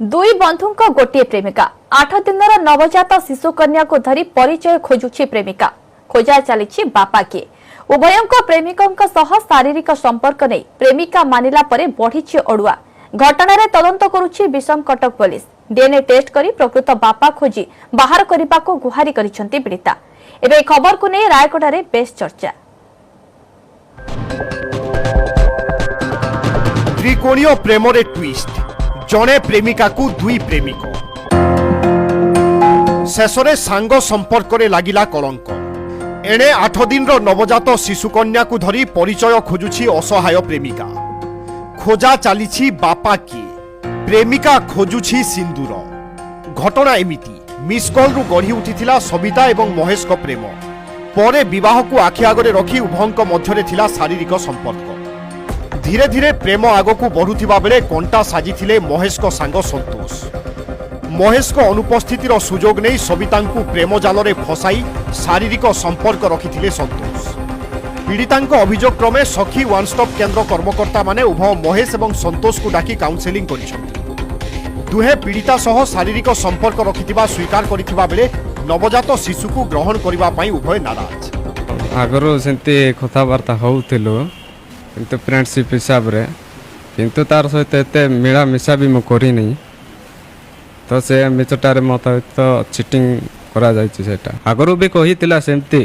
दुई बंधुक गोटे प्रेमिका 8 दिनर नवजात शिशु कन्या को धरी परिचय खोजुछि प्रेमिका खोजा चली बापा किए उभयंक प्रेमिकों सह शारीरिक संपर्क नहीं प्रेमिका मानिला परे बढ़ी अड़ुआ घटना तदंत करुछि विषम कटक पुलिस डीएनए टेस्ट करी प्रकृत बापा खोजी बाहर करने को गुहारी करिसेंती पीड़िता एबे खबर को नहीं रायगढ़ बेस चर्चा। त्रिकोणीय प्रेमरे ट्विस्ट जड़े प्रेमिका को दुई प्रेमिक शेषे सांग संपर्क लगिला कलंक एणे 8 दिन नवजात शिशुकन्या को धरी परिचय खोजुछि असहाय प्रेमिका खोजा चली बापा किए प्रेमिका खोजुछि सिंदूर घटना एमिति मिस कॉल रु गढ़ी उठिथिला सबिता एवं महेश को प्रेम परे विवाह को आखि आगरे रखी उभयंक मध्यरे थिला शारीरिक संपर्क धीरे धीरे प्रेम आगकू बढ़ुथिबा बेले कंटा साजिथिले महेश को सांग संतोष महेश को अनुपस्थितिर सुजोग नहीं सबितांकु प्रेम जालरे फसाई शारीरिक संपर्क रखिथिले संतोष पीड़ितांक अभियोग क्रमे सखी वन स्टॉप केन्द्र कर्मकर्ता माने उभय महेश एवं संतोष को डाकी काउंसेलिंग करिसेंति दुहे पीड़िता सह शारीरिक संपर्क रखिथिबा स्वीकार करिथिबा बेले नवजात शिशु को ग्रहण करिबा पई उभय नाराज आगरो सेंती कथाबार्ता होउथिलो किंतु फ्रेंडशिप हिसाब रे किंतु तार सहित एते मिला मिसा भी मु करी नहीं तो से मिचटारे मत तो चिटिंग करा जायछि सेटा आगरो भी कहितिला सेमती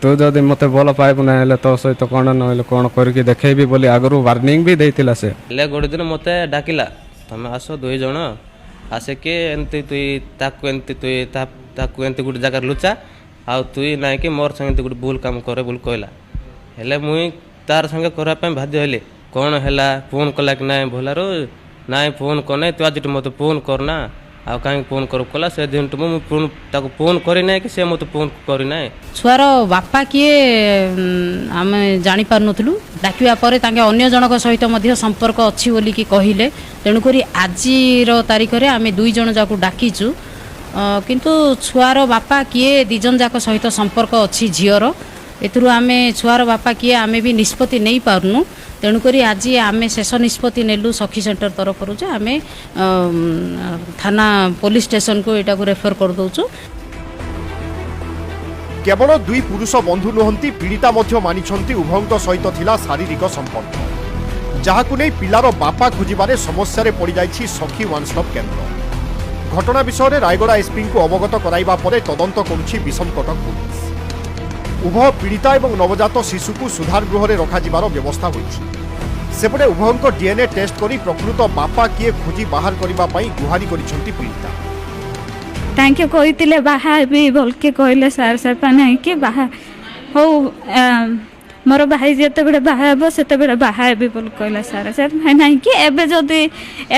तो जदि मते भल पाइबु ना हेले तो सहित कोन नहले कोन करके देखैबी बोली आगरो वार्निंग भी देइतिला से ले गोटे दिन मते डाकिला तमे आसो दुई जण आसे के एंती तुई ताकु एंती तुई ताकु एंती गुटे जगह लुचा आ तुई नाइ कि मोर संगे गुटे भूल काम करे बोल कहला हेले मुई तार संगे करा पे बाध्य हेले कौन हैला फोन कला कि नाइ भोलारो नाइ फोन कने तू आज मते फोन करना आ काहे फोन कर कला से दिन तुम फोन ताको फोन करि नाइ कि से मते फोन करि नाइ छुआर बापा किए आम जानी पार नथलु डाकिया परे तांगे अन्य जनक सहित मध्य संपर्क अछि बोली कि कहिले तेणु करी आजिर तारिख रे आमे दुई जन जाको डाकिचु किंतु छुआर बापा किए दी जन जाक सहित संपर्क अछि झियर एथुरु आमे छुआर बापा किए आमे भी निष्पत्ति नहीं पारनु तेणुक आज आमे शेष निष्पत्ति नेलु सखी सेंटर तरफ जे आमे थाना पुलिस स्टेशन को एटा को रेफर कर दउछु केवल दुई पुरुष बंधु नुहंती पीड़िता मध्य मानिछंती उभयंक सहित थिला शारीरिक संपर्क जहाकु नै पिलार बापा खोजिबारे समस्या रे पड़ी जाइछि सखी वन स्टॉप केन्द्र घटना विषय रे रायगढ़ एसपी को अवगत कराइबा परे तदंत करुछि विषम कटक पुलिस उभय पीड़िता एवं नवजात शिशु को सुधार गृह रे रखा जिबार व्यवस्था होइछि सेपटे उभयंक डीएनए टेस्ट करी प्रकृत बापा किए खोजी बाहर करिबा पई गुहारी करिसंती पीड़िता तांके कहितिले बाहा भी बोलके कहले सर सर पाने कि बाहा हो मोर भाई जेते बेले बाहा हेबो सेते बेले बाहा हेबी बोल कहले सर सर नहीं कि एबे जदी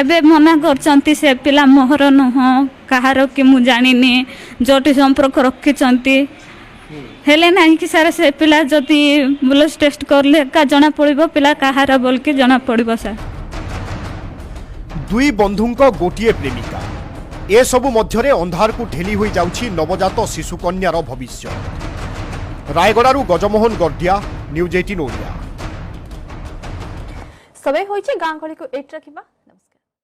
एबे मना करचंती से पिला मोहर न हो कहारो कि मु जानिनी जोटी संपर्क रखिचंती हेले नहीं कि सारे से पिला जदि ब्लड टेस्ट करले का जना पड़िबो पिला कहारा बोल के जना पड़िबो सर दुई बंधुंक गोटिए प्रेमिका ए सबु मध्यरे अंधार को ठेली होई जाउछि नवजात शिशु कन्यार भविष्य रायगड़ारू गजमोहन गड्डिया न्यूज 18 ओडिया सबे होइछि गां गली को एट रखिबा।